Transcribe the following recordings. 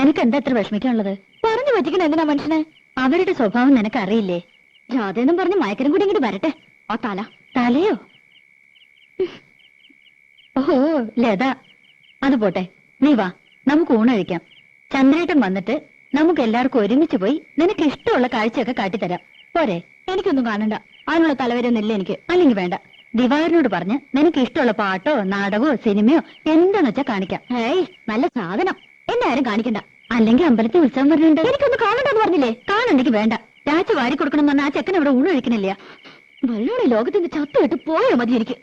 നിനക്ക് എന്താ എത്ര വിഷമിക്കാനുള്ളത്? പറഞ്ഞു പറ്റിക്കണ എന്തിനാ മനുഷ്യനെ? അവരുടെ സ്വഭാവം നിനക്ക് അറിയില്ലേ? ജാതയെന്നും പറഞ്ഞ് മയക്കരം കൂടി ഇങ്ങോട്ട് വരട്ടെ. ആ തലയോ? ഓഹോ ലത, അത് പോട്ടെ, നീ വാ, നമുക്ക് ഊണഴിക്കാം. ചന്ദ്രേട്ടൻ വന്നിട്ട് നമുക്ക് എല്ലാവർക്കും ഒരുമിച്ച് പോയി നിനക്ക് ഇഷ്ടമുള്ള കാഴ്ചയൊക്കെ കാട്ടിത്തരാം. പോരെ? എനിക്കൊന്നും കാണണ്ട, അതിനുള്ള തലവരൊന്നുമില്ല എനിക്ക്. അല്ലെങ്കിൽ വേണ്ട, ദിവാകരനോട് പറഞ്ഞ് നിനക്ക് ഇഷ്ടമുള്ള പാട്ടോ നാടകമോ സിനിമയോ എന്താന്ന് വെച്ചാ കാണിക്കാം. ഏയ് നല്ല സാധനം, എന്നെ ആരും കാണിക്കണ്ട. അല്ലെങ്കിൽ അമ്പലത്തിൽ ഉത്സവം വരുന്നുണ്ട്, എനിക്കൊന്നും കാണണ്ടെന്ന് പറഞ്ഞില്ലേ? കാണണ്ടെങ്കിൽ വേണ്ട. രാജ വാരി കൊടുക്കണം എന്ന് പറഞ്ഞാൽ ആ ചെക്കൻ ഇവിടെ ഊണൊഴിക്കണില്ല. വെള്ളോടെ ലോകത്തിന്റെ ചത്തു വിട്ട് പോയോ മതി എനിക്ക്.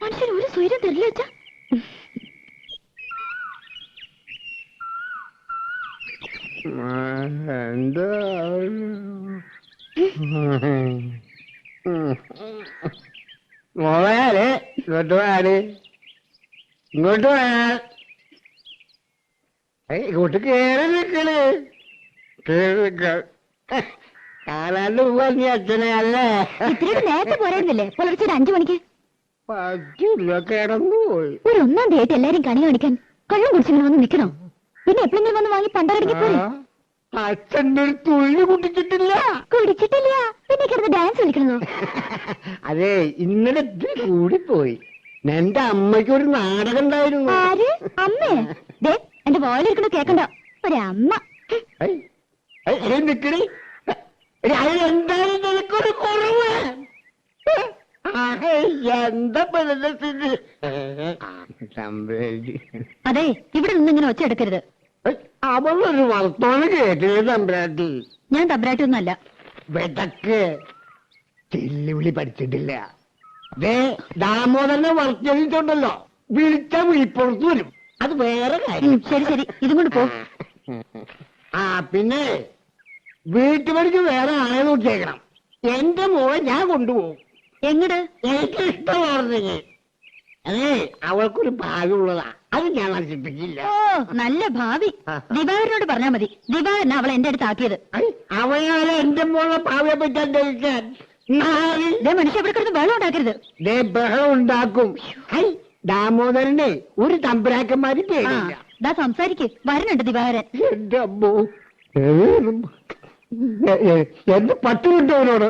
മനുഷ്യന് ഒരു സ്വൈര്യം തരില്ല വെച്ചാ. എന്താ മോളെ ഇങ്ങോട്ട് പോയാല് ഇങ്ങോട്ട് പോയാ ഇങ്ങോട്ട് കേറി നിക്കണ്. കേറി നിക്ക കാണാണ്ട് പോവാ നീ അച്ഛനെ അല്ലേ? ഇത്രയും നേരത്തെ പോരായിരുന്നില്ലേ? പുലർച്ചെ 5 മണിക്ക് പറ്റില്ല, കിടന്നു പോയി. ഒരു 1-ാം തീയതി ആയിട്ട് എല്ലാരും കണി കാണിക്കാൻ കള്ളം കുടിച്ചിങ്ങനെ വന്ന് നിൽക്കണോ? പിന്നെ എപ്പോഴെങ്കിലും വന്ന് വാങ്ങി പണ്ടടിക്ക് പോലെ. അച്ഛൻ്റെ ഒരു തുള്ളി കുടിച്ചിട്ടില്ല. പിന്നെ കിടന്ന് ഡാൻസ് കളിക്കണോ? അതെ, ഇന്നലെ കൂടിപ്പോയി. എന്റെ അമ്മയ്ക്കൊരു നാടകം ഉണ്ടായിരുന്നു. ആര്? അമ്മേ? എന്റെ വോയിലിരിക്കണ കേക്കണ്ട. ഒരമ്മ നിക്കണി. എന്തായാലും നിനക്കൊരു കുറവ്. എന്താ അതെ, ഇവിടെ നിന്ന് ഇങ്ങനെ ഒച്ച എടുക്കരുത്. അവളൊരു വർത്തമാനം കേട്ടില്ല തമ്പ്രാട്ടി. ഞാൻ തമ്പ്രാട്ടി ഒന്നുമല്ല. വെതക്ക് ചെല്ലുവിളി പഠിച്ചിട്ടില്ല. ദാമോദരനെ വർത്തിച്ചുണ്ടല്ലോ, വിളിച്ച വിളിപ്പുറത്ത് വരും. അത് വേറെ കാര്യം. ശരി ശരി, ഇതും കൊണ്ട് പോ. പിന്നെ വീട്ടുപടിക്ക് വേറെ ആളെ നോക്കിയേക്കണം. എന്റെ മോളെ ഞാൻ കൊണ്ടുപോകും. എങ്ങട്? എനിക്ക് ഇഷ്ടമാർന്നെങ്കിൽ. അതെ, അവൾക്കൊരു ഭാവിയുള്ളതാ, അത് ഞാൻ നശിപ്പിക്കില്ല. ഓ, നല്ല ഭാവി. ദിവാകരനോട് പറഞ്ഞാ മതി. ദിവാകരൻ അവളെ എന്റെ അടുത്ത് ആക്കിയത്. അവളെ എന്റെ മോളെ ഭാവിയെ പറ്റി അന്വേഷിക്കാൻ മനുഷ്യ ഇവിടെ കിടന്ന് ബഹളം ഉണ്ടാക്കരുത്. ബഹളം ഉണ്ടാക്കും. ദാമോദരനെ ഒരു തമ്പുരാക്കന്മാര് പേടില്ല. സംസാരിക്ക്, വരുന്നുണ്ട് ദിവാകരൻ. എന്റെ അമ്മോ, എന്റെ 10 മിനിറ്റ് അവനോട്.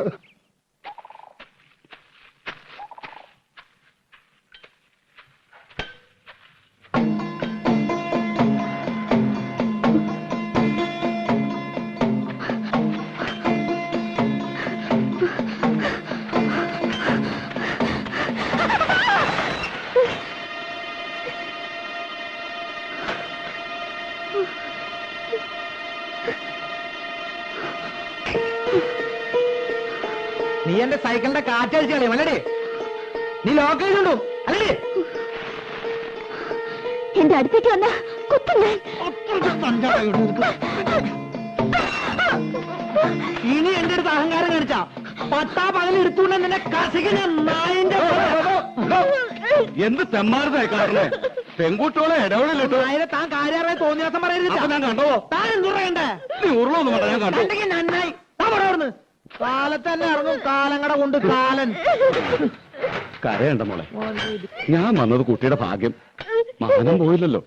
നീ എന്റെ സൈക്കിളിന്റെ കാറ്റടിച്ച് കളയും അല്ലേ? നീ ലോക്കലുണ്ടോ അല്ലേ? എന്റെ അടുത്തേക്ക് വന്ന ഇനി എന്റെ അടുത്ത് അഹങ്കാരം കാണിച്ചാ 10 പകൽ എടുത്തുകൊണ്ട് നിന്നെ കസികന നായന്റെ. എന്ത് തെമ്മാരതായി കാണുന്നേ? പെൺകുട്ടികളെ ഇടപെടലിട്ടു. അതിനെ താൻ കാര്യമായി തോന്നിയാസം പറയരുത്. ഞാൻ കണ്ടോ? താൻ എന്തു പറയണ്ടേ? നീ ഉരുളൊന്നും വേണ്ട, ഞാൻ കണ്ടു. നന്നായി. താൻ പറയവിടുന്ന് കാലത്ത് തന്നെ ഇറങ്ങും കാലങ്ങട കൊണ്ട് കാലൻ. കരയണ്ട മോളെ, ഞാൻ വന്നത് കുട്ടിയുടെ ഭാഗ്യം. മാനം പോയില്ലല്ലോ.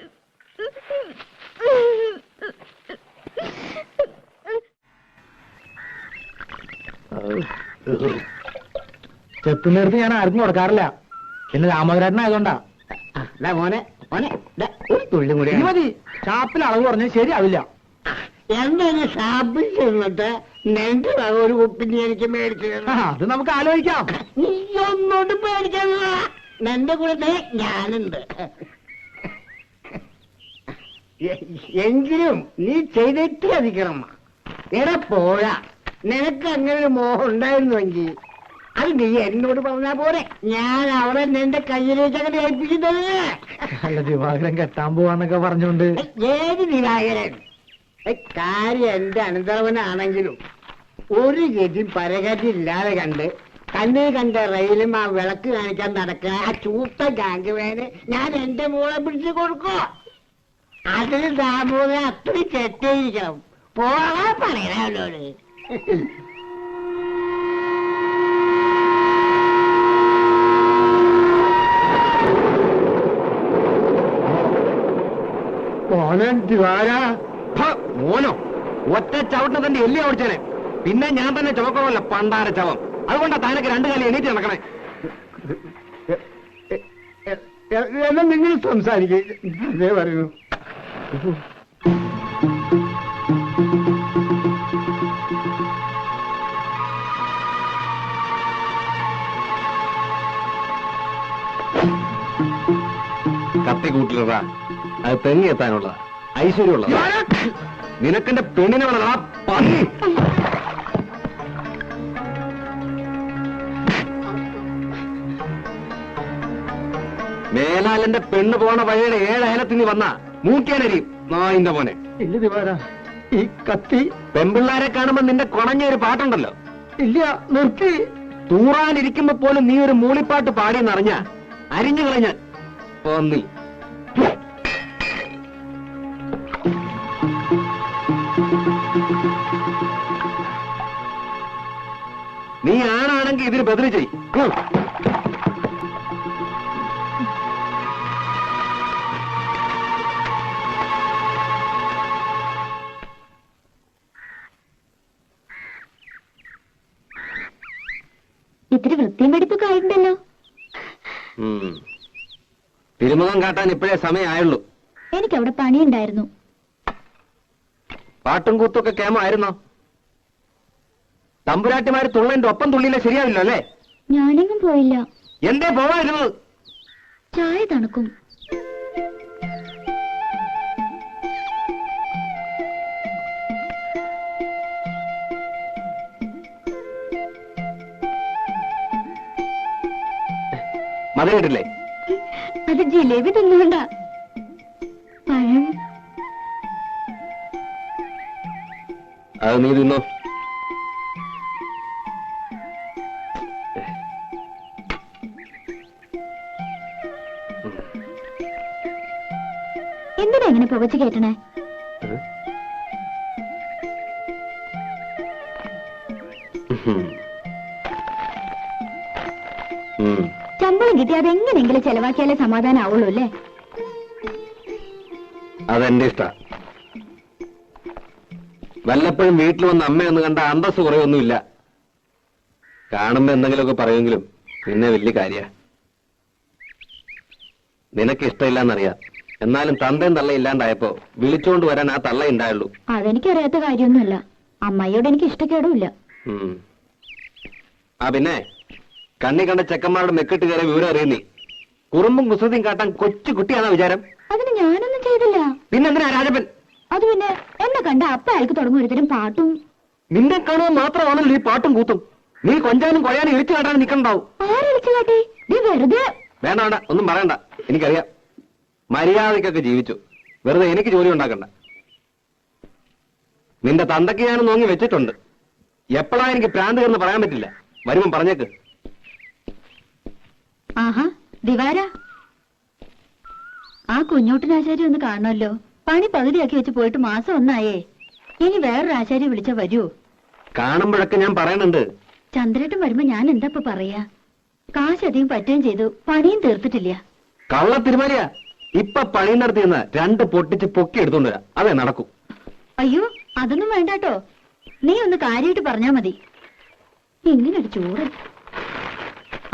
ചെത്തുന്നേരത്ത് ഞാൻ ആർക്കും കൊടുക്കാറില്ല. പിന്നെ രാമകരാട്ടനായതുകൊണ്ടാ. മോനെ മോനെ ഒരു തുള്ളി കൂടി മതി. ഷാപ്പിൽ അളവ് പറഞ്ഞാൽ ശരിയാവില്ല. എന്താണ് ഷാപ്പിൽ ചെന്നിട്ട് നിന്റെ ഒരു കുപ്പിന് എനിക്ക് മേടിച്ചു? അത് നമുക്ക് ആലോചിക്കാം. നീ ഒന്നോട്ട് മേടിച്ചല്ല, നിന്റെ കൂടെ ഞാനുണ്ട്. എങ്കിലും നീ ചെയ്തിട്ട് അധികണം. എടാ പോരാ, നിനക്ക് അങ്ങനെ ഒരു മോഹം ഉണ്ടായിരുന്നുവെങ്കിൽ അത് നീ എന്നോട് പറഞ്ഞാ പോരെ. ഞാൻ അവിടെ നിന്റെ കയ്യിലേക്ക് അങ്ങനെ ഏൽപ്പിക്കുന്നത്. അല്ല, ദിവാകരൻ കെട്ടാൻ പോവാന്നൊക്കെ പറഞ്ഞോണ്ട്. ഏത് ദിവാകരൻ? കാര്യം എന്റെ അനന്തരവനാണെങ്കിലും ഒരു ഗതി പരകതി ഇല്ലാതെ കണ്ട് കണ്ണിൽ കണ്ട റെയിലും ആ വിളക്ക് കാണിക്കാൻ നടക്കുക ആ ചൂത്ത ഗാംഗുവേന് ഞാൻ എന്റെ മോളെ പിടിച്ചു കൊടുക്കോ? അതിന് ദാമോദരൻ അത്രയും ചെറ്റേയിരിക്കണം. പോകാൻ പറയണ അവനോട്. മോനെ ദിവാര, മോനോ ഒറ്റ ചവിട്ടിന് തന്റെ എല്ലി ഓടിച്ചേനെ. പിന്നെ ഞാൻ തന്നെ ചുമക്കണമല്ല പണ്ടാര ചവം. അതുകൊണ്ടാ താനൊക്കെ രണ്ടു കാലം എണീറ്റ് നടക്കണേ. എന്നാ നിങ്ങൾ സംസാരിക്കേ. അതേ പറയുന്നു. കത്തി കൂട്ടിലടാ, അത് തെങ്ങി എത്താനുള്ളതാ, ഐശ്വര്യമുള്ളതാ. നിനക്കെന്റെ പെണ്ണിനെ വേണടാ പന്നി. മേലാലെന്റെ പെണ്ണ് പോണ വഴിയുടെ 7 അയലത്തിനി വന്ന മൂക്കേനരിയും നായിന്റെ മോനെ. ഇല്ല ദിവാര, ഈ കത്തി പെമ്പിള്ളാരെ കാണുമ്പോ നിന്റെ കുണഞ്ഞ ഒരു പാട്ടുണ്ടല്ലോ. ഇല്ല, നിർത്തി. തൂറാനിരിക്കുമ്പോ പോലും നീ ഒരു മൂളിപ്പാട്ട് പാടിയെന്നറിഞ്ഞ അരിഞ്ഞു കളഞ്ഞ പന്നി. നീ ആണാണെങ്കിൽ ഇതിന് ബദല് ചെയ്. ഇത്തിരി വൃത്തിയും വെടിപ്പൊക്കെ ആയിട്ടുണ്ടല്ലോ. തിരുമുഖം കാട്ടാൻ ഇപ്പോഴേ സമയമായുള്ളൂ. എനിക്കവിടെ പണിയുണ്ടായിരുന്നു. പാട്ടും കൂത്തൊക്കെ കേമായിരുന്നോ? തമ്പുരാട്ടിമാര് തുള്ളന്റെ ഒപ്പം തുള്ളിയില്ല ശരിയാവില്ലോ അല്ലേ? ഞാനെങ്ങും പോയില്ല. എന്തേ പോവായിരുന്നത്? ചായ തണുക്കും. മത കേട്ടില്ലേ? അത് ജിലേബി തിന്നുകൊണ്ട. പഴം അത് നീ തിന്നോ. എന്തിനാ ഇങ്ങനെ പുകച്ചു കേട്ടണേ? ശമ്പളം കിട്ടി അതെങ്ങനെങ്കിലും ചെലവാക്കിയാലേ സമാധാനം ആവുള്ളൂ അല്ലേ? അതെന്റെ ഇഷ്ട. വല്ലപ്പോഴും വീട്ടിൽ വന്ന് അമ്മയൊന്ന് കണ്ട അന്തസ് കുറയൊന്നുമില്ല. കാണുമ്പോ എന്തെങ്കിലുമൊക്കെ പറയുമെങ്കിലും പിന്നെ വലിയ കാര്യ. നിനക്ക് ഇഷ്ടമില്ലാന്നറിയാം. എന്നാലും തന്തയും തള്ള ഇല്ലാണ്ടായപ്പോ വിളിച്ചോണ്ട് വരാൻ ആ തള്ള ഉണ്ടായുള്ളൂ. അതെനിക്കറിയാത്ത കാര്യമൊന്നുമല്ല. അമ്മയോട് എനിക്ക് ഇഷ്ടക്കേടുമില്ല. ആ പിന്നെ കണ്ണി കണ്ട ചെക്കന്മാരുടെ മെക്കിട്ട് കയറിയ വിവരം അറിയുന്നീ. കുറുമ്പും കുസൃതിയും കാട്ടാൻ കൊച്ചു കുട്ടിയാണോ വിചാരം? അതിന് ഞാനൊന്നും ചെയ്തില്ല. പിന്നെന്തിനാ രാജപ്പൻ? അത് പിന്നെ എന്നെ കണ്ട അപ്പ അയാൾക്ക് തുടങ്ങും ഒരുതരം പാട്ടും. നിന്നെ കാണുമ്പോൾ മാത്രമാണല്ലോ ഈ പാട്ടും കൂത്തും. നീ കൊഞ്ചാനും കൊഴയാനും ഇളിച്ചു കാട്ടാനും നിൽക്കണ്ടാവും. ആരളിച്ചു കാട്ടി? വെറുതെ. വേണ്ട വേണ്ട, ഒന്നും പറയണ്ട. എനിക്കറിയാം. മര്യാദക്കൊക്കെ ജീവിച്ചു. വെറുതെ എനിക്ക് ജോലി ഉണ്ടാക്കണ്ട. നിന്റെ തന്തയ്ക്ക് ഞാൻ നോങ്ങി വെച്ചിട്ടുണ്ട്. എപ്പോഴാ എനിക്ക് പ്രാന്ത് കയറുന്ന പറയാൻ പറ്റില്ല. വരുമ്പം പറഞ്ഞേക്ക്. ആഹാ ദിവാര, ആ കുഞ്ഞോട്ടിനാശാരി ഒന്ന് കാണണമല്ലോ. പണി പകുതിയാക്കി വെച്ച് പോയിട്ട് മാസം ഒന്നായേ. ഇനി വേറൊരു ആശാരി വിളിച്ചാ വരൂ? കാണുമ്പോഴൊക്കെ ഞാൻ പറയുന്നുണ്ട്. ചന്ദ്രേട്ടൻ വരുമ്പോ ഞാൻ എന്താ പറയാ? കാശ് അധികം പറ്റുകയും ചെയ്തു, പണിയും തീർത്തിട്ടില്ല. കള്ള തിരുമാലിയാ. ഇപ്പൊ പണി നടത്തിയെന്ന 2 പൊട്ടിച്ച് പൊക്കി എടുത്തോണ്ട് വരാം. അതേ നടക്കൂ. അയ്യോ അതൊന്നും വേണ്ടാട്ടോ. നീ ഒന്ന് കാര്യമായിട്ട് പറഞ്ഞാ മതി. ഇങ്ങനൊരു ചോറ്.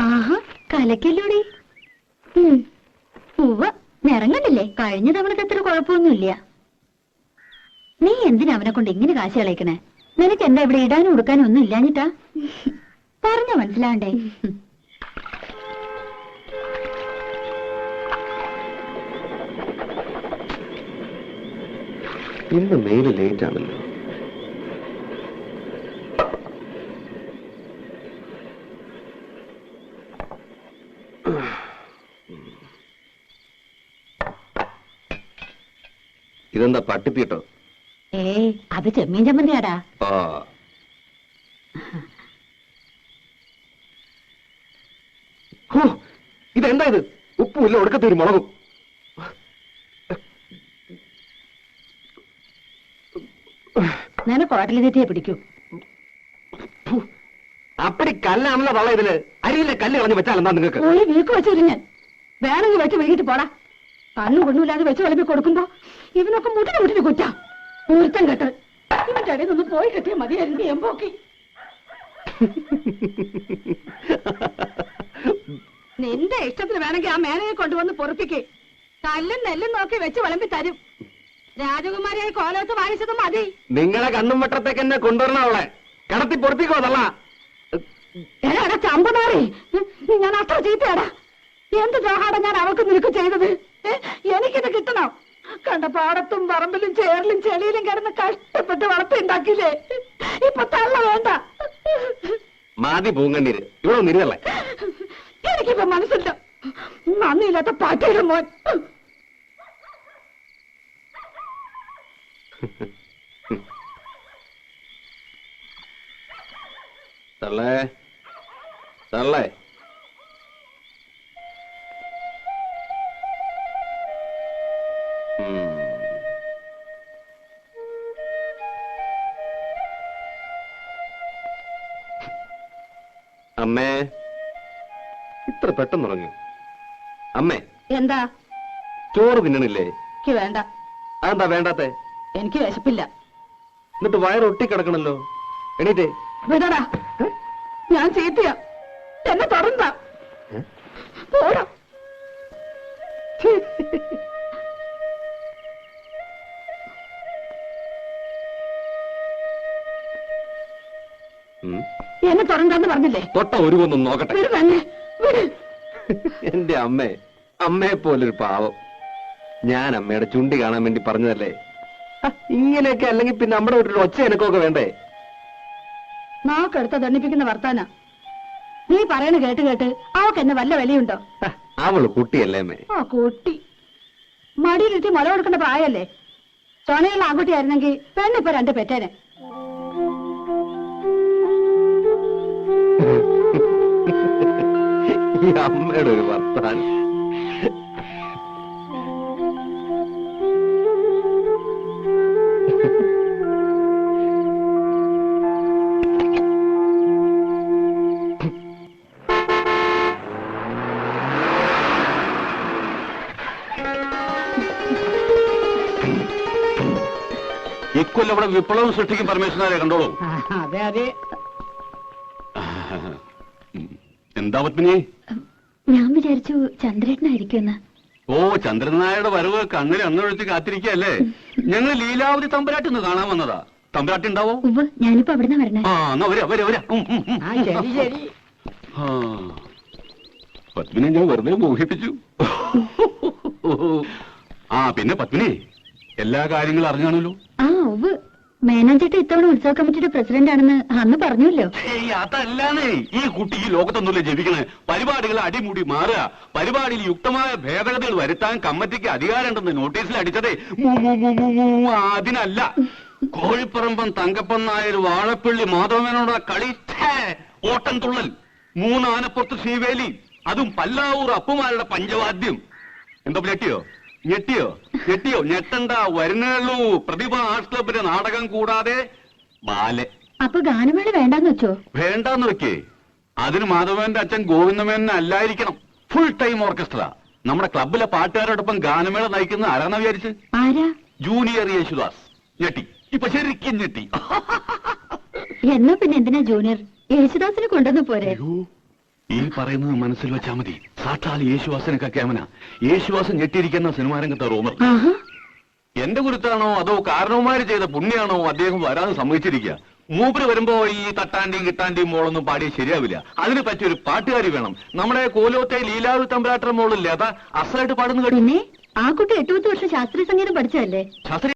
ആഹാ കലക്കല്ലോടി. ഉവ്വ നിറങ്ങണ്ടില്ലേ? കഴിഞ്ഞ തവണത്തെ അത്ര കുഴപ്പമൊന്നുമില്ല. നീ എന്തിനാ അവനെ കൊണ്ട് ഇങ്ങനെ കാശ് കളയിക്കണേ? നിനക്ക് എന്താ ഇവിടെ ഇടാനും ഉടുക്കാനും ഒന്നും ഇല്ലാഞ്ഞിട്ടാ? പറഞ്ഞ മനസ്സിലാണ്ടേ? ഇന്ന് മെയിൽ ലേറ്റ് ആണല്ലോ. ഇതെന്താ പട്ടിപ്പീട്ടോ? അത് ചെമ്മീൻ ചമ്മന്തിയാടാ. ആ ഇതെന്താ ഇത്? ഉപ്പുമില്ല, ഒടുക്കത്തെ ഒരു മുളകും. നിനക്ക് ഹോട്ടലിൽ തെറ്റിയെ പിടിക്കൂ. അപ്പടി കല്ലാണല്ലോ തള്ള ഇതില്. അരിയിലെ കല്ല് കളഞ്ഞ് വെച്ചാൽ എന്താ നിങ്ങൾക്ക്? ഒരു വീക്ക് വെച്ചു ഞാൻ വേണമെങ്കിൽ വെച്ച് വൈകിട്ട് പോടാ. കണ്ണും കൊണ്ടുമില്ലാതെ വെച്ച് വിളമ്പി കൊടുക്കുമ്പോ ഇവനൊക്കെ മുട്ടിന് കുറ്റ. പൂർത്തം കേട്ടോ ഇവന്റെ ഇടയിൽ നിന്ന് പോയി കിട്ടിയ മതിയായിരുന്നു എമ്പോക്കി. നിന്റെ ഇഷ്ടത്തിന് വേണമെങ്കിൽ ആ മേനയെ കൊണ്ടുവന്ന് പൊറപ്പിക്ക്. കല്ലും നെല്ലും നോക്കി വെച്ച് വിളമ്പി തരും. രാജകുമാരിയെ കോലത്ത് വാങ്ങിച്ചത് മതി. നിങ്ങളെ കണ്ണും വട്ടത്തേക്ക് എന്നെ കൊണ്ടുവരണം അവളെ. കടത്തി പൊറപ്പിക്കോ തള്ള. എടാ ചമ്പനാറി, ഞാൻ അത്ര ചീത്തയാടാ. എന്ത് ദ്രോഹാടാ ഞാൻ അവൾക്ക് നിനക്ക് ചെയ്തത്? എനിക്കിത് കിട്ടണം. കണ്ട പാടത്തും പറമ്പിലും ചേറിലും ചെളിയിലും കിടന്ന് കഷ്ടപ്പെട്ട് വളർത്തിണ്ടാക്കിയില്ലേ? ഇപ്പൊ തള്ള വേണ്ട. മാതി പൂങ്കണ്ണീര് ഇവിടെ ഒന്നിരുന്നല്ലേ. എനിക്കിപ്പോ മനസ്സില്ല. നന്ദിയില്ലാത്ത പാട്ടിയുടെ മോൻ. തള്ളേ തള്ളേ. അമ്മേ, ഇത്ര പെട്ടെന്ന് ഉറങ്ങി? അമ്മേ, എന്താ? ചോറ് തിന്നണില്ലേ? എനിക്ക് വേണ്ട. അതെന്താ വേണ്ടാത്തെ? എനിക്ക് വിശപ്പില്ല. എന്നിട്ട് വയറ് ഒട്ടിക്കിടക്കണല്ലോ. എണീറ്റേ. വിടടാ, ഞാൻ ചീത്തയാ. എന്നെ തുടർന്ന പോടാ. എന്നെ തുറന്നെന്ന് പറഞ്ഞില്ലേ? തൊട്ട ഒരു കൊന്നും നോക്കട്ടെ. വിട് തന്നെ, വിട്. എന്റെ അമ്മേ, അമ്മയെ പോലൊരു പാവം. ഞാൻ അമ്മയുടെ ചുണ്ടി കാണാൻ വേണ്ടി പറഞ്ഞതല്ലേ. ഇങ്ങനെയൊക്കെ അല്ലെങ്കിൽ പിന്നെ നമ്മുടെ വീട്ടിൽ ഒച്ച എനക്കൊക്കെ വേണ്ടേ? നാക്കെടുത്ത ദണ്ണിപ്പിക്കുന്ന വർത്താന. നീ പറയണ കേട്ട് കേട്ട് അവക്ക് എന്നെ വല്ല വിലയുണ്ടോ? അവള് കുട്ടിയല്ലേ അമ്മേ? ആ കുട്ടി മടിയിലിട്ട് മുല കൊടുക്കേണ്ട പ്രായല്ലേ? ചൊണയുള്ള ആൺകുട്ടിയായിരുന്നെങ്കിൽ പെണ്ണിപ്പോ രണ്ട് പെറ്റേനെ. ഈ അമ്മയുടെ ഒരു വർത്താനം. ഇക്കൊല്ലം ഇവിടെ വിപ്ലവം സൃഷ്ടിക്കും പരമേശ്വരനാരെ കണ്ടോളൂ. അതെ അതെ. എന്താ പത്മിനി? ഞാൻ വിചാരിച്ചു ചന്ദ്രേട്ടനായിരിക്കുമെന്ന്. ഓ, ചന്ദ്രനായുടെ വരവ് കണ്ണിൽ അന്നൊഴിച്ച് കാത്തിരിക്കല്ലേ? ഞങ്ങൾ ലീലാവതി തമ്പുരാട്ടിന്ന് കാണാൻ വന്നതാ. തമ്പുരാട്ടി ഉണ്ടാവോ? ഉവ്വ്, ഞാനിപ്പോ അവിടുന്ന് വരണേ. ആ, എന്നാ വരാ വരാ വരാ. ആ ശരി ശരി. പത്മിനെ ഞാൻ വെറുതെ മോഹിപ്പിച്ചു. ആ പിന്നെ പത്മിനി, എല്ലാ കാര്യങ്ങളും അറിഞ്ഞാണല്ലോ. ആ ഉവ്വ്, മേനോൻ ചേട്ടൻ ഇത്തവണ ഉത്സവ കമ്മിറ്റിയുടെ പ്രസിഡന്റ് ആണെന്ന് അന്ന് പറഞ്ഞല്ലോ. അതല്ലാന്നേ, ഈ കുട്ടി ഈ ലോകത്തൊന്നുമില്ല ജപിക്കണേ. പരിപാടികൾ അടിമുടി മാറുക, പരിപാടിയിൽ യുക്തമായ ഭേദഗതികൾ വരുത്താൻ കമ്മിറ്റിക്ക് അധികാരമുണ്ടെന്ന് നോട്ടീസിൽ അടിച്ചതേ അതിനല്ല. കോഴിപ്പറമ്പൻ തങ്കപ്പൻ നായർ വാഴപ്പള്ളി മാധവനോട് കളി, ഓട്ടം തുള്ളൽ, 3 ആനപ്പുറത്ത് ശ്രീവേലി, അതും പല്ലാവൂർ അപ്പുമാരുടെ പഞ്ചവാദ്യം. എന്താ ഞെട്ടിയോ? ഞെട്ടിയോ? ഞെട്ടിയോ? ഞെട്ടണ്ട, വരുന്നുള്ളൂ. പ്രതിഭ ആർട്സ് ക്ലബിന്റെ നാടകം കൂടാതെ ബാലെ. അപ്പൊ ഗാനമേള വേണ്ടാന്ന് വെച്ചോ? വേണ്ടാന്ന് വെക്കേ. അതിന് മാധവന്റെ അച്ഛൻ ഗോവിന്ദമേനൻ അല്ലായിരിക്കണം. Full time orchestra. നമ്മുടെ ക്ലബിലെ പാട്ടുകാരോടൊപ്പം ഗാനമേള നയിക്കുന്ന ആരാന്നാ വിചാരിച്ച്? ആരാ? ജൂനിയർ യേശുദാസ്. ഞെട്ടി, ഇപ്പൊ ശരിക്കും ഞെട്ടി. എന്നാ പിന്നെ എന്തിനാ ജൂനിയർ? യേശുദാസിനെ കൊണ്ടുവന്ന് പോരെ? ഈ പറയുന്നത് മനസ്സിൽ വെച്ചാ മതി. സാക്ഷാൽ യേശുദാസിനൊക്കെ ക്യാമന. യേശുദാസൻ ഞെട്ടിയിരിക്കുന്ന സിനിമാ രംഗത്തെ റൂമർ. എന്റെ ഗുരുത്താണോ അതോ കാരണവന്മാര് ചെയ്ത പുണ്യാണോ അദ്ദേഹം വരാതെ സമ്മതിച്ചിരിക്കുക? മൂപ്പര് വരുമ്പോ ഈ തട്ടാന്റെയും കിട്ടാന്റെയും മോളൊന്നും പാടിയ ശരിയാവില്ല. അതിന് പറ്റിയൊരു പാട്ടുകാരി വേണം. നമ്മുടെ കോലോത്തെ ലീലാവതി തമ്പുരാട്ടർ മോളില്ലേ, അതാ അസലായിട്ട് പാടുന്ന കേട്ടു. പിന്നെ ആ കുട്ടി 8-10 വർഷം ശാസ്ത്രീയ സംഗീതം പഠിച്ചതല്ലേ? ശാസ്ത്രീയ